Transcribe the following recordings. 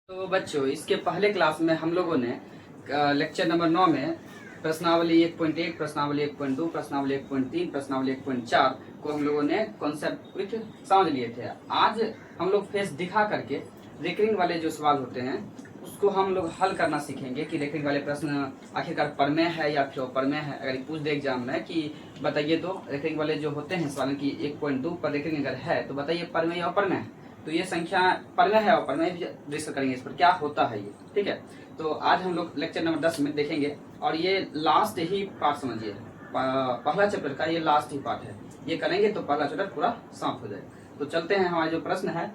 तो बच्चों, इसके पहले क्लास में हम लोगों ने लेक्चर नंबर 9 में प्रश्नावली 1.1, प्रश्नावली 1.2, प्रश्नावली 1.3, प्रश्नावली 1.4 को हम लोगों ने कॉन्सेप्ट कुछ समझ लिए थे। आज हम लोग फेस दिखा करके रेकरिंग वाले जो सवाल होते हैं उसको हम लोग हल करना सीखेंगे कि रेकरिंग वाले प्रश्न आखिरकार प्रमेय है या फिर अप्रमेय है। अगर पूछ दे एग्जाम में कि बताइए तो रेकरिंग वाले जो होते हैं सवाल की 1.2 पर रेकरिंग अगर है तो बताइए प्रमेय या अप्रमेय है। तो ये संख्या प्रमेय है और प्रमेय भी डिस्कस करेंगे इस पर क्या होता है ये, ठीक है। तो आज हम लोग लेक्चर नंबर 10 में देखेंगे और ये लास्ट ही पार्ट समझिए, पहला चैप्टर का ये लास्ट ही पार्ट है। ये करेंगे तो पहला चैप्टर पूरा समाप्त हो जाएगा। तो चलते हैं, हमारा जो प्रश्न है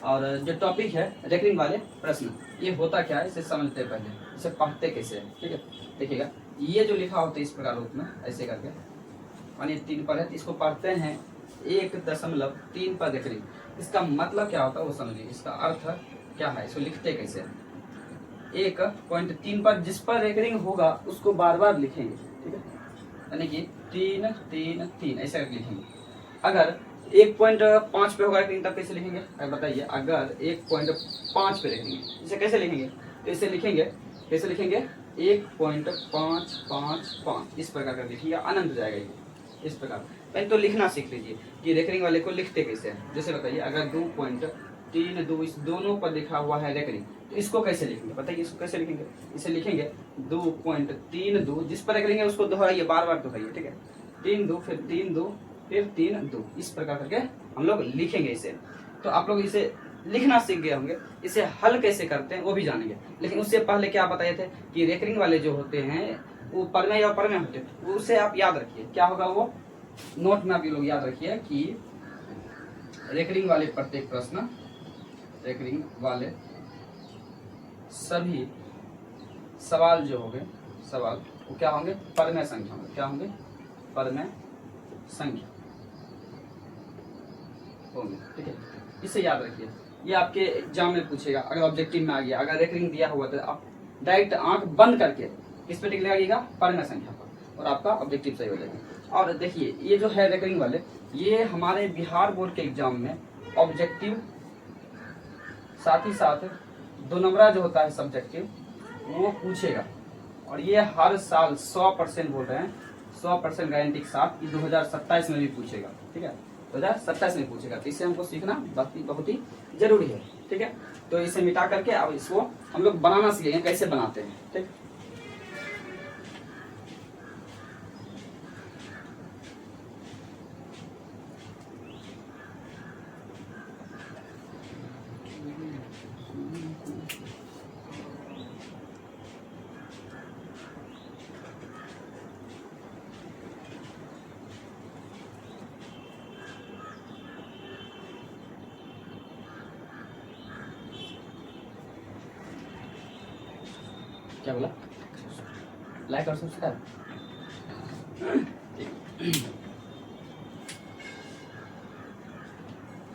और जो टॉपिक है रेकरिंग वाले प्रश्न, ये होता क्या है इसे समझते हैं। पहले इसे पढ़ते कैसे है, ठीक है। देखिएगा, ये जो लिखा होता है इस प्रकार रूप में ऐसे करके, मानिए 3 पर है, इसको पढ़ते हैं 1.3 पर रेकरिंग। इसका मतलब क्या होता है वो समझिए, इसका अर्थ क्या है, इसको लिखते कैसे है। 1.3 पर जिस पर रेकरिंग होगा उसको बार बार लिखेंगे, ठीक है। यानी कि 3 3 3 ऐसा करके लिखेंगे। अगर 1.5 पे होगा रेकरिंग तब कैसे लिखेंगे, बताइए। अगर 1.5 पे रेकरिंग इसे कैसे लिखेंगे, तो इसे लिखेंगे कैसे लिखेंगे 1.555 इस प्रकार का लिखिए, अनंत जाएगा ये इस प्रकार। पहले तो लिखना सीख लीजिए कि रेकरिंग वाले को लिखते कैसे हैं। जैसे बताइए, अगर 2.32 इस दोनों पर लिखा हुआ है रेकरिंग, तो इसको कैसे लिखेंगे बताइए। इसको कैसे लिखेंगे, इसे लिखेंगे 2.32 जिस पर रेकरिंग है उसको दोहराइए, बार बार दोहराइए, ठीक है। 3 2 फिर 3 2 फिर 3 2 इस प्रकार करके हम लोग लिखेंगे इसे। तो आप लोग इसे लिखना सीख गए होंगे, इसे हल कैसे करते हैं वो भी जानेंगे। लेकिन उससे पहले क्या बताए थे कि रेकरिंग वाले जो होते हैं वो प्रमेय या अप्रमेय होते हैं, उसे आप याद रखिए। क्या होगा वो नोट में आप ये लोग याद रखिए कि रेकरिंग वाले प्रत्येक प्रश्न, रेकरिंग वाले सभी सवाल जो होंगे, सवाल वो क्या होंगे, प्रमेय संख्या होंगे। क्या होंगे, प्रमेय संख्या होंगे, ठीक है। इसे याद रखिए, ये आपके एग्जाम में पूछेगा। अगर ऑब्जेक्टिव में आ गया, अगर रेकरिंग दिया हुआ तो आप डायरेक्ट आंख बंद करके किस पे टिक लगाइएगा, प्रमेय संख्या पर, और आपका ऑब्जेक्टिव सही हो जाएगा। और देखिए, ये जो है रेकरिंग वाले, ये हमारे बिहार बोर्ड के एग्जाम में ऑब्जेक्टिव साथ ही साथ 2 नंबरा जो होता है सब्जेक्टिव वो पूछेगा। और ये हर साल 100% बोल रहे हैं, 100% गारंटी के साथ 2027 में भी पूछेगा, ठीक है। 2027 में पूछेगा। तो इसे हमको सीखना बहुत ही जरूरी है, ठीक है। तो इसे मिटा करके अब इसको हम लोग बनाना सीखेंगे, कैसे बनाते हैं, ठीक। क्या बोला, लाइक और सब्सक्राइब।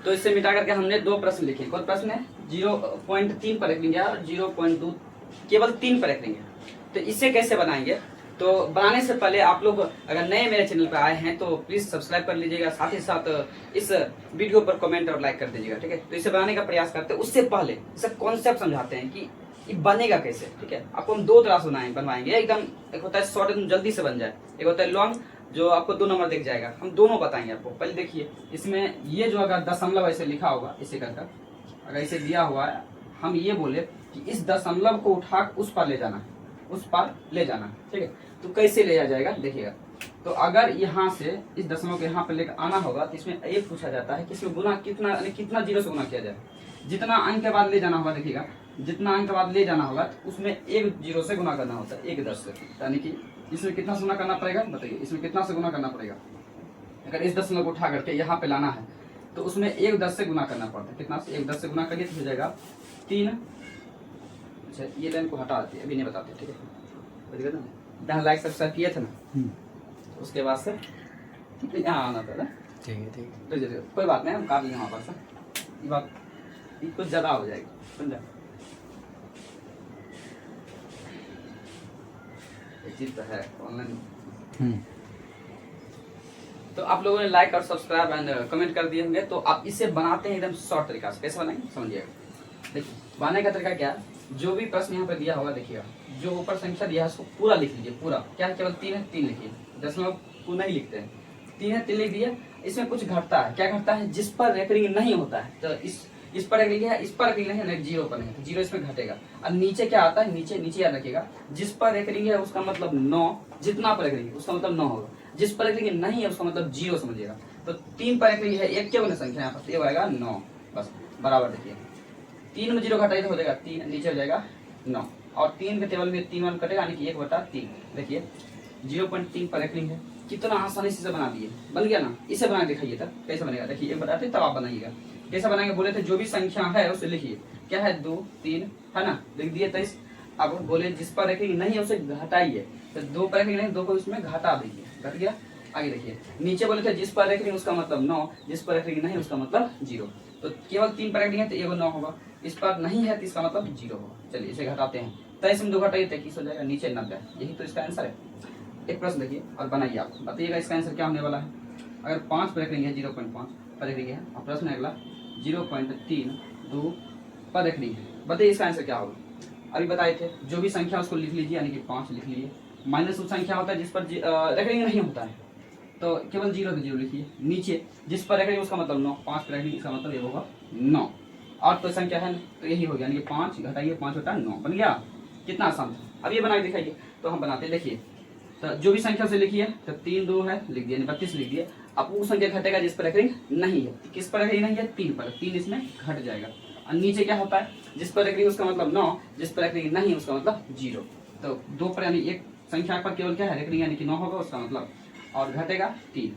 तो इससे मिटा करके हमने 2 प्रश्न लिखे। कौन प्रश्न है, 0.3 पर रेकरिंग और 0.2 केवल 3 पर रेकरिंग है। तो इसे कैसे बनाएंगे, तो बनाने से पहले आप लोग अगर नए मेरे चैनल पर आए हैं तो प्लीज सब्सक्राइब कर लीजिएगा, साथ ही साथ इस वीडियो पर कमेंट और लाइक कर दीजिएगा, ठीक है। तो इसे बनाने का प्रयास करते हैं, उससे पहले इसे कॉन्सेप्ट समझाते हैं कि ये बनेगा कैसे, ठीक है। आपको हम 2 तरह से बनवाएंगे एकदम। एक होता है शॉर्ट, एकदम जल्दी से बन जाए, एक होता है लॉन्ग जो आपको 2 नंबर दिख जाएगा। हम दोनों बताएंगे आपको। पहले देखिए, इसमें ये जो अगर दशमलव ऐसे लिखा होगा इसे कर, अगर इसे दिया हुआ है, हम ये बोले कि इस दशमलव को उठा उस पर ले जाना, उस पर ले जाना, ठीक है। तो कैसे ले जाएगा देखिएगा। तो अगर यहाँ से इस दशमलव को यहाँ पर लेकर आना होगा तो इसमें एक पूछा जाता है कि इसमें गुना कितना, कितना 0 से गुना किया जाए। जितना अंक के बाद ले जाना होगा, देखिएगा जितना अंक के बाद ले जाना होगा तो उसमें 1 0 से गुना करना होता है, 1 10 से। यानी कि इसमें कितना से गुना करना पड़ेगा बताइए, इसमें कितना से गुना करना पड़ेगा। अगर इस दशमलव को उठा करके यहाँ पे लाना है तो उसमें 1 10 से गुना करना पड़ता है। कितना से, 1 10 से गुना करिए तो हो जाएगा 3। अच्छा, ये लाइन को हटा देते, अभी नहीं बताते, ठीक है ना। लाइक सब्सक्राइब किए थे ना, तो उसके बाद से यहाँ आना था, ठीक है, ठीक है। तो कोई बात नहीं, हम काट लेंगे वहाँ पर से, ये बात कुछ ज्यादा हो जाएगी, समझा। चीज तो है ऑनलाइन। तो आप लोगों ने लाइक और सब्सक्राइब एंड कमेंट कर दिए होंगे। तो आप इसे बनाते हैं एकदम शॉर्ट तरीका से। कैसे बनाएंगे समझिएगा। देखिए, बनाने का तरीका क्या है, जो भी प्रश्न यहाँ पे दिया होगा देखिएगा, जो ऊपर संख्या दिया है उसको पूरा लिख लीजिए, पूरा क्या है, केवल 3 है 3 लिखिए, दशमलव को नहीं लिखते हैं, 3 है 3 लिख दिए। इसमें कुछ घटता है, क्या घटता है, जिस पर रेकरिंग नहीं होता है, तो इस पर रेकरिंग है, इस पर रेकरिंग नहीं है, जीरो पर नहीं है, तो जीरो इसमें घटेगा। और नीचे क्या आता है, नीचे याद रखिएगा, जिस पर रेकरिंग है उसका मतलब 9, जितना पर रेकरिंग उसका मतलब 9 होगा, जिस पर रेकरिंग नहीं है उसका मतलब 0 समझिएगा। तो 3 पर रेकरिंग है, एक केवल संख्या यहाँ पर, ये आएगा 9, बस बराबर। देखिए 3 में 0 घटाइए तो हो जाएगा 3, नीचे हो जाएगा 9, और 3 के टेबल में 3 वन कटेगा, यानी कि 1/3। देखिए 0.3 पर रेकरिंग है, कितना आसानी से बना दिए, बन गया ना। इसे बना के दिखाइए तब कैसे बनेगा, देखिए एक बताते तब आप बनाइएगा कैसे बनाएंगे। बोले थे जो भी संख्या है उसे लिखिए, क्या है 2 3 है ना, लिख दिए। 23 अब बोले जिस पर रेकरिंग नहीं है उसे घटाइए, तो 2 पर रेकरिंग नहीं, 2 को इसमें घटा दीजिए, घट गया। आगे देखिए नीचे बोले थे जिस पर रेकरिंग उसका मतलब 9, जिस पर रेकरिंग नहीं उसका मतलब 0, तो केवल 3 पर रेकरिंग है तो ये 9 होगा, इस पर नहीं है तो इसका मतलब 0 होगा। चलिए इसे घटाते हैं, 23 में 2 घटाइए 23 हो जाएगा, नीचे 90, यही तो इसका आंसर है। एक प्रश्न देखिए और बनाइए, आप बताइएगा इसका आंसर क्या होने वाला है। अगर 5 पर रेकरिंग है, 0.5 पर रेकरिंग है, और प्रश्न अगला 0.32 पर रेकरिंग है, बताइए इसका आंसर क्या होगा। अभी बताए थे जो भी संख्या उसको लिख लीजिए, यानी कि 5 लिख लीजिए, माइनस वो संख्या होता है जिस पर रेकरिंग नहीं होता है, तो केवल 0 तो 0 लिखिए। नीचे जिस पर रेकरिंग उसका मतलब 9, 5 पर रेकरिंग इसका मतलब ये होगा 9, और तो संख्या है तो यही हो गया, यानी कि 5 घटाइए 5/9 बन गया। कितना आसान था। अब ये बना के दिखाइए, तो हम बनाते देखिए, तो जो भी संख्या से लिखिए, तो 3 2 है लिख दिए, 32 लिख दिए। अब वो संख्या घटेगा जिस पर रेकरिंग नहीं है, किस पर रेकरिंग नहीं है, 3 पर, 3 इसमें घट जाएगा। और नीचे क्या होता है, जिस पर रेकरिंग उसका मतलब 9, जिस पर रेकरिंग नहीं है उसका मतलब 0, तो 2 पर यानी एक संख्या पर केवल क्या है रेकरिंग, यानी कि 9 होगा उसका मतलब, और घटेगा 3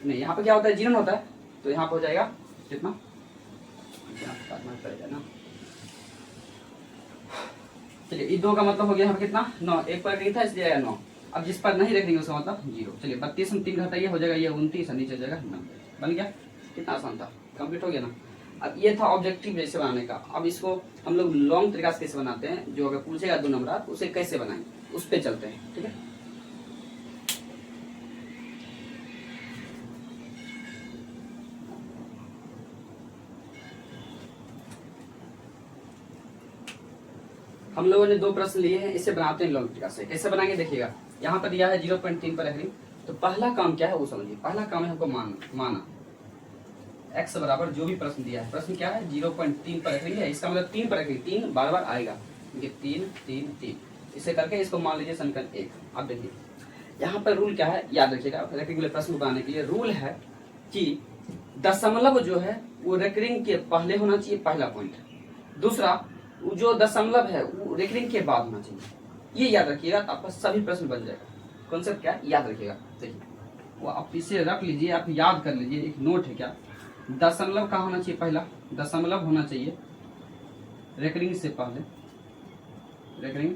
नहीं, यहाँ पे क्या होता है 0 होता है, तो यहाँ पे हो जाएगा कितना, ना चलिए, ये 2 का मतलब हो गया यहाँ कितना 9, एक पर रेकरिंग था इसलिए आया 9, अब जिस पर नहीं रेकरिंग उसका मतलब 0। चलिए 32 में 3 घटाइए हो जाएगा ये 29, नीचे हो जाएगा 90, बन गया। कितना आसान था, कंप्लीट हो गया ना। अब ये था ऑब्जेक्टिव जैसे बनाने का। अब इसको हम लोग लॉन्ग तरीका से कैसे बनाते हैं, जो अगर पूछेगा 2 नंबर उसे कैसे बनाएंगे उस पर चलते हैं, ठीक है। हम लोगों ने 2 प्रश्न लिए हैं, इसे बनाते हैं लॉन्ग तरीका से। कैसे बनाएंगे देखिएगा, यहाँ पर दिया है 0.3 पर रेकरिंग, तो पहला काम क्या है वो समझिए। पहला काम है हमको माना x बराबर जो भी प्रश्न दिया है, प्रश्न क्या है 0.3 पर रेकरिंग है, इसका मतलब 3 पर रेकरिंग, 3 बार बार आएगा, 3 3 3, इसे करके इसको मान लीजिए समीकरण 1। अब देखिए यहाँ पर रूल क्या है, याद रखिएगा, रेकरिंग वाले प्रश्न को बनाने के लिए रूल है कि दशमलव जो है वो रेकरिंग के पहले होना चाहिए, पहला पॉइंट। दूसरा जो दशमलव है वो रेकरिंग के बाद होना चाहिए, ये याद रखिएगा, तो आपका सभी प्रश्न बन जाएगा। कॉन्सेप्ट क्या है याद रखिएगा, देखिए वो आप इसे रख लीजिए, आप याद कर लीजिए, एक नोट है क्या, दशमलव का होना चाहिए, पहला दशमलव होना चाहिए रेकरिंग से पहले, रेकरिंग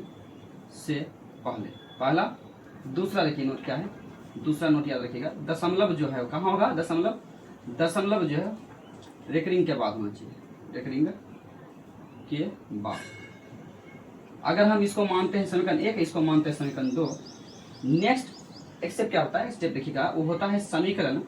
से पहले पहला। दूसरा देखिए नोट क्या है, दूसरा नोट याद रखिएगा, दशमलव जो है वो कहाँ होगा, दशमलव जो है रेकरिंग के बाद होना चाहिए, रेकरिंग के बाद। अगर हम इसको मानते हैं समीकरण 1, इसको मानते हैं समीकरण 2, नेक्स्ट स्टेप क्या होता है, स्टेप देखिएगा, वो होता है समीकरण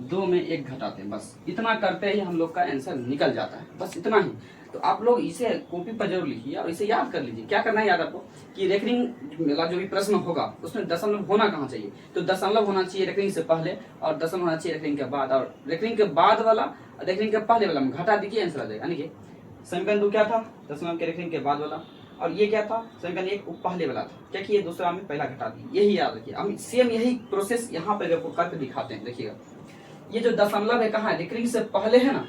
2 में 1 घटाते हैं, बस इतना करते ही हम लोग का आंसर निकल जाता है, बस इतना ही। तो आप लोग इसे कॉपी पर जरूर लिखिए और इसे याद कर लीजिए। क्या करना है याद आपको कि रेकरिंग वाला जो भी प्रश्न होगा उसमें दशमलव होना कहाँ चाहिए, तो दशमलव होना चाहिए रेकरिंग से पहले, और दशमलव होना चाहिए रेकरिंग के बाद, और रेकरिंग के बाद वाला रेकरिंग के पहले वाला में घटा दीजिए, आंसर आ जाएगा। यानी कि समीकरण 2 क्या था, दशमलव के रेकरिंग के बाद वाला, और ये क्या था समीकरण 1 पहले वाला था, क्या किए दूसरा में पहला घटा दिए, यही याद रखिए। हम सेम यही प्रोसेस यहाँ पर आपको करके दिखाते हैं। देखिएगा ये जो दशमलव है कहाँ है, रेकरिंग से पहले है ना,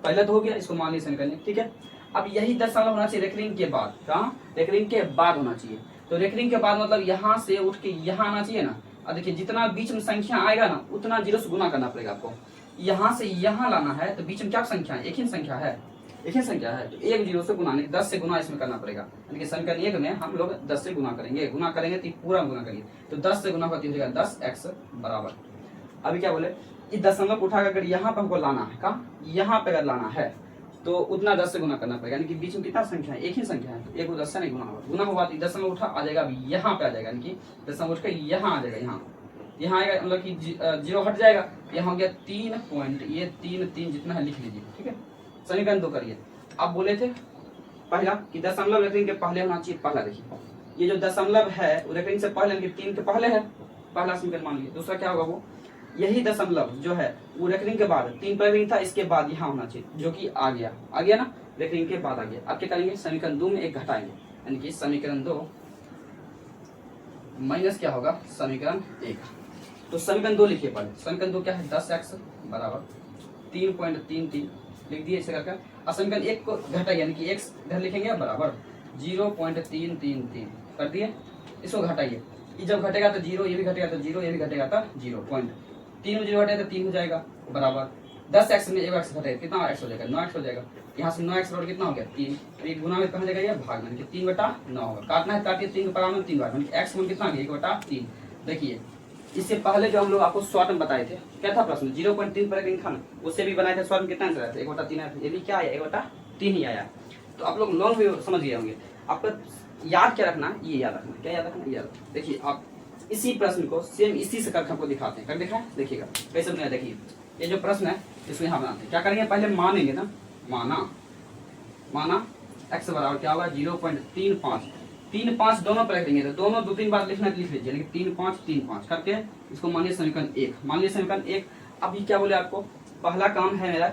पहले तो हो गया, इसको मान लीजिए समीकरण, ठीक है। अब यही दशमलव होना चाहिए रेकरिंग के बाद, कहाँ रेकरिंग के बाद होना चाहिए, तो रेकरिंग के बाद मतलब यहाँ से उठ के यहाँ आना चाहिए ना। और देखिए जितना बीच में संख्या आएगा ना उतना 0 से गुना करना पड़ेगा आपको, यहाँ से यहाँ लाना है, तो बीच में क्या संख्या है, एक ही संख्या है, एक ही संख्या है, तो 1 0 से गुना नहीं 10 से गुना इसमें करना पड़ेगा। यानी कि समीकरण 1 में हम लोग 10 से गुना करेंगे तो पूरा गुना करेंगे, तो 10 से गुना होती है 10x बराबर। अभी क्या बोले, इस दशमलव को उठाकर अगर यहाँ पर हमको लाना है, कहाँ यहाँ पे अगर लाना है तो उतना 10 से गुना करना पड़ेगा, यानी कि बीच में कितना संख्या है, एक ही संख्या है, तो 1 को 10 से नहीं गुना होगा, गुना होगा तो दशमलव उठा आ जाएगा, अभी यहाँ पे आ जाएगा, यानी कि दशमलव उठ कर यहाँ आ जाएगा, यहाँ आएगा, मतलब कि 0 हट जाएगा, यहाँ हो गया 3 पॉइंट, ये 3 3 जितना है लिख लीजिए, ठीक है। समीकरण 2 करिए। आप बोले थे पहला कि दशमलव रेखिंग के पहले होना चाहिए। पहला देखिए ये जो दशमलव है वो रेखिंग से पहले यानी 3 के पहले है, पहला समीकरण मान लीजिए। दूसरा क्या होगा, वो यही दशमलव जो है वो रेखिंग के बाद 3 पर रेखिंग था, इसके बाद यहाँ होना चाहिए, जो कि आ गया ना, रेखिंग के बाद आ गया। अब क्या करेंगे, समीकरण 2 में एक घटाएंगे, यानी कि समीकरण 2 माइनस क्या होगा समीकरण 1। तो समीकरण 2 लिखिए पहले। समीकरण 2 क्या है, 10x बराबर 3.33 लिख दिए इसे करके। और समीकरण 1 को घटाइए, यानी कि x इधर लिखेंगे बराबर 0.333 कर दिए। इसको घटाइए, ये जब घटेगा तो 0, ये भी घटेगा तो 0, ये भी घटेगा तो 0.3 में 0 घटेगा तो 3 हो जाएगा बराबर 10x में 1x घटेगा कितना x हो जाएगा, 9x हो जाएगा। यहाँ से 9x बराबर कितना हो गया 3, तो एक गुना में कहाँ जाएगा ये भाग में, 3/9 होगा। काटना है काटिए, 3 पर 3 बार, x में कितना आ गया 1/3। देखिए इससे पहले जो हम लोग आपको शॉर्ट में बताए थे, क्या था प्रश्न 0.3 पर रेखिंग था ना, उससे भी बनाए थे शॉर्ट में, कितना आंसर आया था 1/3 आया था। ये भी क्या आया 1/3 ही आया। तो आप लोग लॉन्ग भी समझ गए होंगे। आपको याद क्या रखना, ये याद रखना, क्या याद रखना, याद। देखिए आप इसी प्रश्न को सेम इसी से करके आपको दिखाते हैं, कर दिखाएं, देखिएगा कैसे बनाया। देखिए ये जो प्रश्न है इसको यहाँ बनाते हैं। क्या करेंगे, पहले मानेंगे ना, माना x बराबर क्या होगा 0.35, 3-5 दोनों पर रख देंगे, तो दोनों 2-3 बार लिखना लिख लीजिए, यानी 3-5 करके इसको मानिए समीकरण 1। मान लीजिए समीकरण 1। अब ये क्या बोले आपको, पहला काम है मेरा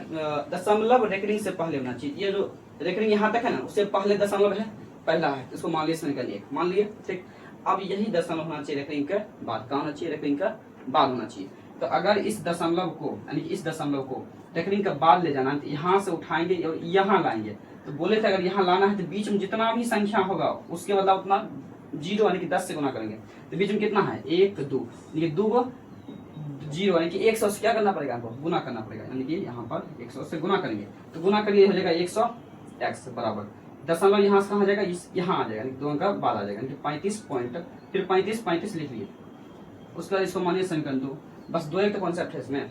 दशमलव रेखिंग से पहले होना चाहिए। ये जो रेखिंग यहाँ तक है ना, उससे पहले दशमलव है, पहला है, इसको मान लीजिए समीकरण 1 मान लिए, ठीक। अब यही दशमलव होना चाहिए रेखिंग के बाद, कहाँ होना चाहिए, रेखिंग का बाद होना चाहिए। तो अगर इस दशमलव को, यानी कि इस दशमलव को रेखिंग का बाद ले जाना है, तो यहाँ से उठाएंगे और यहाँ लाएंगे। तो बोले थे अगर यहाँ लाना है तो बीच में जितना भी संख्या होगा उसके बदला उतना 0 यानी कि 10 से गुना करेंगे। तो बीच में कितना है 1 2, यानी 2 को 0 यानी कि 100 से क्या करना पड़ेगा, हमको गुना करना पड़ेगा, यानी कि यहाँ पर 100 से गुना करेंगे। तो गुना करिए हो जाएगा 100x बराबर दशमलव यहाँ से कहाँ जाएगा, यहाँ आ जाएगा, 2 का बाद आ जाएगा, 35 पॉइंट, फिर 35 लिख लिए। उसके बाद इसको मानिए समीकरण 2। बस 2 एक तो कॉन्सेप्ट है इसमें,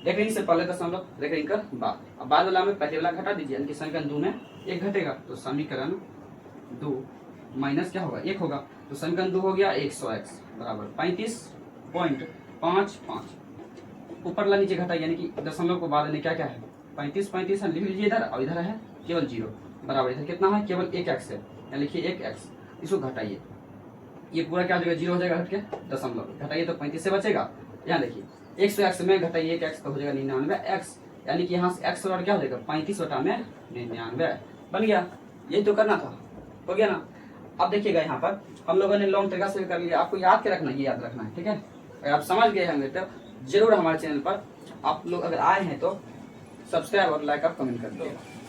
रेखिंग से पहले दशमलव रेखिंग का बाद। अब बाद वाला में पहले वाला घटा दीजिए, यानी कि समीकरण 2 में 1 घटेगा, तो समीकरण 2 माइनस क्या होगा 1 होगा। तो समीकरण 2 हो गया 100x बराबर 35.55। ऊपर ला नीचे घटाइए, यानी कि दशमलव को बाद में क्या क्या है 35 है, लिख लीजिए इधर, और इधर है केवल 0 बराबर, इधर कितना है केवल 1x है, या लिखिए 1x। इसको घटाइए, ये पूरा क्या हो जाएगा 0 हो जाएगा, हट के दशमलव घटाइए तो 35 से बचेगा। यहाँ देखिए 100x में घटाइए 1x तो हो जाएगा 99x, यानी कि यहाँ से x बराबर क्या हो जाएगा 35/99 बन गया। यही तो करना था, हो गया ना। अब देखिएगा यहाँ पर हम लोगों ने लॉन्ग तरीका से कर लिया, आपको याद क्या रखना, ये याद रखना है, ठीक है। अगर आप समझ गए होंगे तो जरूर हमारे चैनल पर आप लोग अगर आए हैं तो सब्सक्राइब और लाइक और कमेंट कर दो।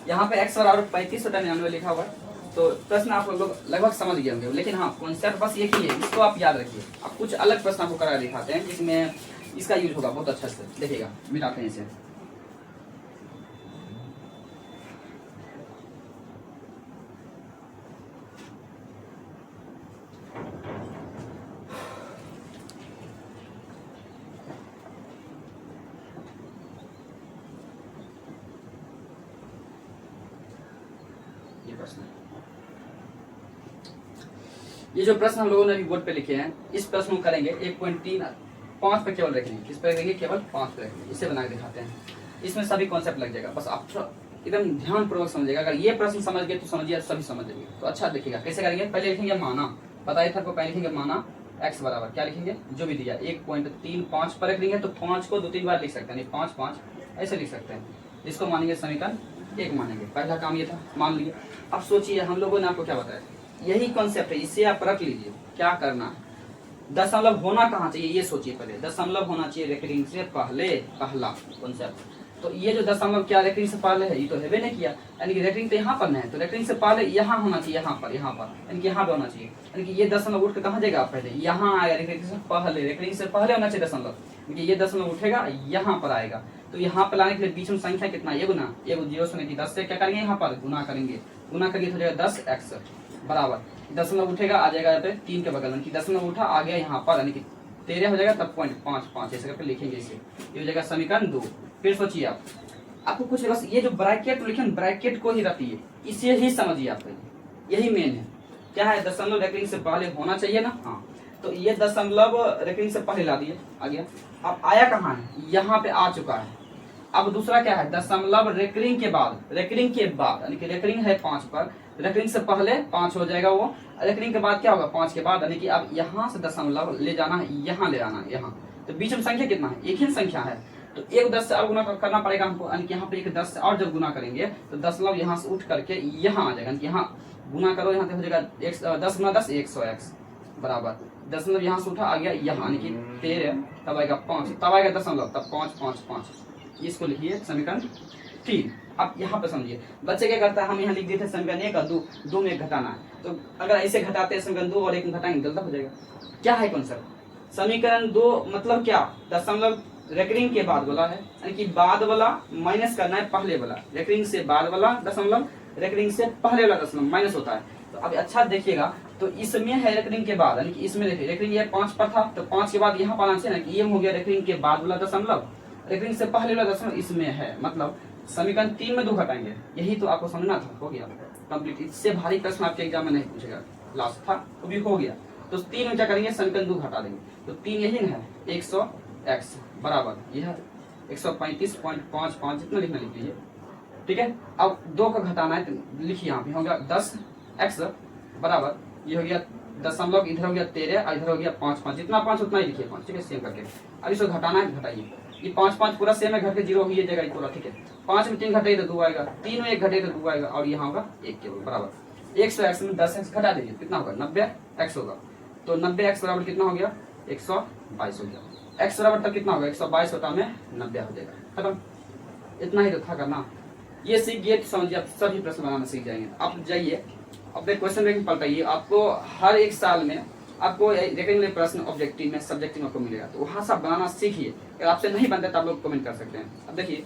यहाँ पे x बराबर 35/99 लिखा हुआ है, तो प्रश्न आप लोग लगभग समझ गए होंगे, लेकिन हाँ कॉन्सेप्ट बस एक ही है, इसको आप याद रखिए। अब कुछ अलग प्रश्न आपको करा दिखाते हैं जिसमें इसका यूज होगा बहुत अच्छा से, देखिएगा मिटाते हैं इसे। ये प्रश्न, ये जो प्रश्न हम लोगों ने अभी बोर्ड पे लिखे हैं, इस प्रश्न को करेंगे 1.35 पे केवल रखेंगे, किस पे रखेंगे केवल 5 पे रखेंगे। इसे बना के दिखाते हैं, इसमें सभी कॉन्सेप्ट लग जाएगा, बस आप एकदम ध्यान पूर्वक समझिएगा। अगर ये प्रश्न समझ गए तो समझिए सभी समझ जाएंगे। तो अच्छा देखिएगा कैसे करेंगे, पहले लिखेंगे माना, बताइए था, पहले लिखेंगे माना x बराबर क्या लिखेंगे जो भी दिया 1.35 पर रख देंगे, तो 5 को 2-3 बार लिख सकते हैं, 5 ऐसे लिख सकते हैं। इसको मानेंगे समीकरण 1 मानेंगे, पहला काम ये था, मान लिए। अब सोचिए हम लोगों ने आपको क्या बताया, यही कॉन्सेप्ट है, इससे आप रख लीजिए क्या करना है। दशमलव होना कहाँ चाहिए ये सोचिए, पहले दशमलव होना चाहिए रेखिंग से पहले, पहला कॉन्सेप्ट। तो ये जो दशमलव क्या रेखिंग से पहले है, ये तो है नहीं किया, यानी कि रेखिंग तो यहाँ पर है, तो रेखिंग से पहले यहाँ होना चाहिए, यहाँ पर यानी कि यहाँ पे होना चाहिए, यानी कि ये दशमलव उठ के कहाँ जाएगा, पहले यहाँ आएगा, रेखिंग से पहले, रेखिंग से पहले होना चाहिए दशमलव, क्योंकि ये दशमलव उठेगा यहाँ पर आएगा। तो यहाँ पर लाने के लिए बीच में संख्या कितना, ये गुना, ये 0 से नहीं 10 से क्या करेंगे, यहाँ पर गुना करेंगे, गुना करिए तो हो जाएगा 10x बराबर दशमलव उठेगा आ जाएगा यहाँ पे 3 के बगल में, कि दशमलव उठा आ गया यहाँ पर, यानी कि 13 हो जाएगा, तब 0.55 ऐसे करके लिखेंगे इसे, ये हो जाएगा समीकरण 2। फिर सोचिए आपको कुछ बस ये जो ब्रैकेट लिखे, ब्रैकेट को ही रखिए, इसे ही समझिए आप, यही मेन है। क्या है, दशमलव रेखिंग से पहले होना चाहिए ना, हाँ। तो ये दशमलव रेखिंग से पहले ला दिए, आ गया। अब आया कहाँ है, यहाँ पे आ चुका है, अब दूसरा क्या है, दशमलव रेकरिंग के बाद, रेकरिंग के बाद यानी कि रेकरिंग है 5 पर, रेकरिंग से पहले 5 हो जाएगा वो, रेकरिंग के बाद क्या होगा 5 के बाद, यानी कि अब यहाँ से दशमलव ले जाना है, यहाँ ले आना है, यहाँ तो बीच में संख्या कितना है, एक ही संख्या है, तो एक 10 से और गुना करना पड़ेगा हमको, यानी कि यहाँ पे एक 10 से और जब गुना करेंगे तो दशमलव यहाँ से उठ करके यहाँ आ जाएगा, यहाँ गुना करो, यहाँ पे हो जाएगा 10 गुना 10 100x बराबर दशमलव यहाँ से उठा आ गया यहाँ, यानी कि 13, तब आएगा 5, तब आएगा दशमलव, तब 5 5 5, इसको लिखिए समीकरण 3। अब यहाँ पे समझिए बच्चे क्या करता है, हम यहाँ लिख देते समीकरण 1 और 2 में घटाना है, तो अगर ऐसे घटाते हैं समीकरण 2 और 1 में घटाएंगे गलत हो जाएगा। क्या है कॉन्सेप्ट, समीकरण 2 मतलब क्या, दशमलव रेकरिंग के बाद वाला है, यानी कि बाद वाला माइनस करना है पहले वाला, रेकरिंग से बाद वाला दशमलव, रेकरिंग से पहले वाला दशमलव माइनस होता है। तो अब अच्छा देखिएगा, तो इसमें है रेकरिंग के बाद, यानी कि इसमें देखिए रेकरिंग ये 5 पर था, तो 5 के बाद यहाँ पर आना चाहिए ना, कि ये हो गया रेकरिंग के बाद वाला दशमलव, रेकरिंग से पहले वाला दशमलव इसमें है, मतलब समीकरण 3 में 2 घटाएंगे, यही तो आपको समझना था, हो गया कंप्लीट। इससे भारी प्रश्न आपके एग्जाम में नहीं पूछेगा, लास्ट था वो भी हो गया। तो 3 में क्या करेंगे, समीकरण 2 घटा देंगे, तो 3 यही ना है 100x बराबर यह 135.55 जितना लिखना लिख लीजिए, ठीक है। अब 2 का घटाना है, तो लिखिए यहाँ पे होगा 10x बराबर ये हो गया दशमलव, इधर हो गया 13 और इधर हो गया 5 5, जितना 5 उतना ही लिखिए 5, ठीक है, सेम करके। अब इसको घटाना है, घटाइए, ये 5 5 पूरा सेम है, घट के 0 हो जाएगा पूरा, ठीक है। 5 में 3 घटे तो 2 आएगा, 3 में 1 घटे तो 2 आएगा, और यहाँ होगा 1 केवल बराबर 100x में 10x घटा दीजिए, कितना होगा 90x होगा, तो 90x बराबर कितना हो गया 122 हो गया, x बराबर तक कितना होगा 122 होता में 90 हो जाएगा, खत्म। इतना ही तो था करना, ये सीख गए तो समझिए आप सभी प्रश्न बनाना सीख जाएंगे। आप जाइए अपने क्वेश्चन बैंकिंग पलटाइए, आपको हर एक साल में आपको देखेंगे प्रश्न ऑब्जेक्टिव में, सब्जेक्टिव में आपको मिलेगा, तो वहाँ सब बनाना सीखिए। अगर आपसे नहीं बनता तो आप लोग कमेंट कर सकते हैं। अब देखिए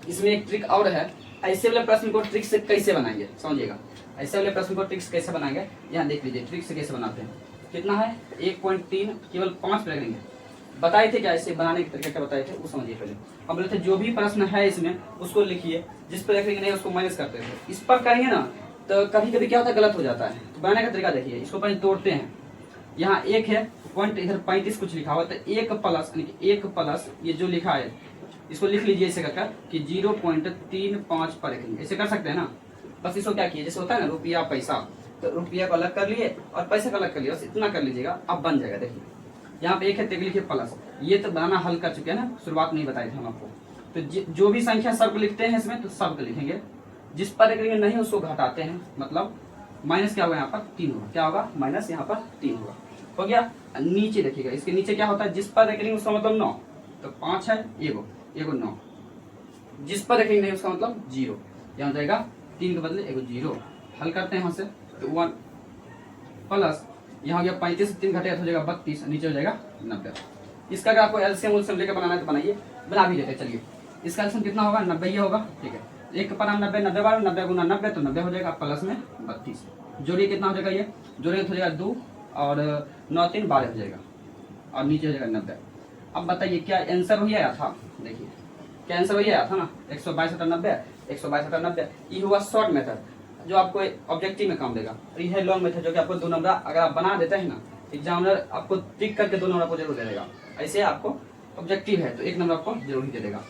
इसमें एक ट्रिक और है, ऐसे वाले प्रश्न को ट्रिक से कैसे बनाएंगे समझिएगा, ऐसे वाले प्रश्न को ट्रिक से कैसे बनाएंगे, यहाँ देख लीजिए ट्रिक से कैसे बनाते हैं। कितना है 1.3, केवल 5 लगेंगे, बताए थे क्या ऐसे बनाने के तरीके क्या बताए थे वो समझिए पहले। हम बोले थे जो भी प्रश्न है इसमें उसको लिखिए, जिस पर लिखेंगे नहीं उसको माइनस करते थे, इस पर करेंगे ना तो कभी कभी क्या होता है गलत हो जाता है। तो बनाने का तरीका देखिए, इसको पहले तोड़ते हैं, यहाँ 1 है पॉइंट, इधर 35 कुछ लिखा हुआ, तो 1 प्लस यानी कि 1 प्लस ये जो लिखा है इसको लिख लीजिए ऐसे करके कि 0.35 पर रखेंगे, ऐसे कर सकते हैं ना। बस इसको क्या किए, जैसे होता है ना रुपया पैसा, तो रुपया को अलग कर लिए और पैसे को अलग कर लिए, बस इतना कर लीजिएगा, अब बन जाएगा। देखिए यहाँ पे 1 है, लिखिए प्लस, ये तो बनाना हल कर चुके हैं ना, शुरुआत में ही बताए थे हम आपको। तो जो भी संख्या सब लिखते हैं इसमें तो सब लिखेंगे, जिस पर रेकरिंग नहीं उसको घटाते हैं, मतलब माइनस क्या होगा यहाँ पर 3 होगा, क्या होगा माइनस यहाँ पर 3 होगा, हो गया। नीचे देखिएगा, इसके नीचे क्या होता है, जिस पर रेकरिंग उसका मतलब 9, तो 5 है, एगो 9, जिस पर रेकरिंग नहीं उसका मतलब 0, यहाँ जाएगा 3 के बदले एगो 0, हल करते हैं यहाँ से, तो 1 प्लस यहाँ हो गया 35 से 3 घटे हो जाएगा 32, नीचे हो जाएगा 90। इसका अगर आपको एलसीएम उलसीएम लेकर बनाना है तो बनाइए, बना भी देते हैं। चलिए इसका एलसीएम कितना होगा 90 ही होगा, ठीक है। 1 पर 90, 90 बार 90 गुना 90 तो 90 हो जाएगा, प्लस में 32, जोड़िए कितना हो जाएगा, ये जोड़िए तो हो जाएगा 2 और 9 3 12 हो जाएगा, और नीचे हो जाएगा 90। अब बताइए क्या आंसर वही आया था, देखिए क्या आंसर वही आया था ना, 122 × 90, 122 × 90। ये हुआ शॉर्ट मेथड जो आपको ऑब्जेक्टिव में काम देगा, और ये है लॉन्ग मेथड जो कि आपको 2 नंबर अगर आप बना देते हैं ना, एग्जामिनर आपको टिक करके 2 नंबर आपको जरूर दे देगा। ऐसे आपको ऑब्जेक्टिव है तो 1 नंबर आपको जरूर ही दे देगा।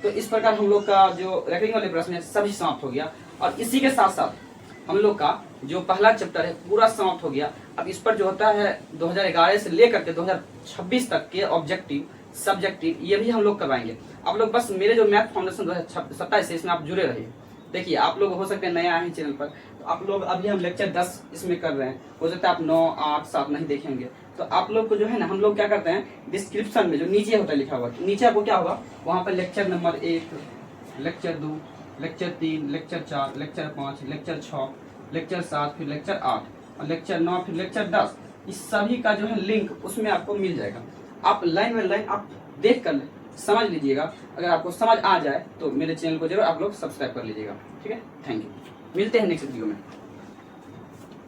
तो इस प्रकार हम लोग का जो रेकरिंग वाले प्रश्न है सभी समाप्त हो गया, और इसी के साथ साथ हम लोग का जो पहला चैप्टर है पूरा समाप्त हो गया। अब इस पर जो होता है 2011 से लेकर के 2026 तक के ऑब्जेक्टिव सब्जेक्टिव ये भी हम लोग करवाएंगे। आप लोग बस मेरे जो मैथ फाउंडेशन 2027 है इसमें आप जुड़े रहिए। देखिए आप लोग हो सकते हैं नए आए हैं चैनल पर, तो आप लोग अभी हम लेक्चर 10 इसमें कर रहे हैं, हो सकता है आप 9 8 7 नहीं देखे होंगे। तो आप लोग को जो है ना हम लोग क्या करते हैं डिस्क्रिप्शन में जो नीचे होता है लिखा हुआ, नीचे आपको क्या होगा वहाँ पर lecture number 1, lecture 2, lecture 3, lecture 4, lecture 5, lecture 6, lecture 7, फिर लेक्चर 8 और लेक्चर 9, फिर लेक्चर 10, इस सभी का जो है लिंक उसमें आपको मिल जाएगा। आप लाइन बाय लाइन आप देख कर समझ लीजिएगा। अगर आपको समझ आ जाए तो मेरे चैनल को जरूर आप लोग सब्सक्राइब कर लीजिएगा, ठीक है। थैंक यू, मिलते हैं नेक्स्ट वीडियो में।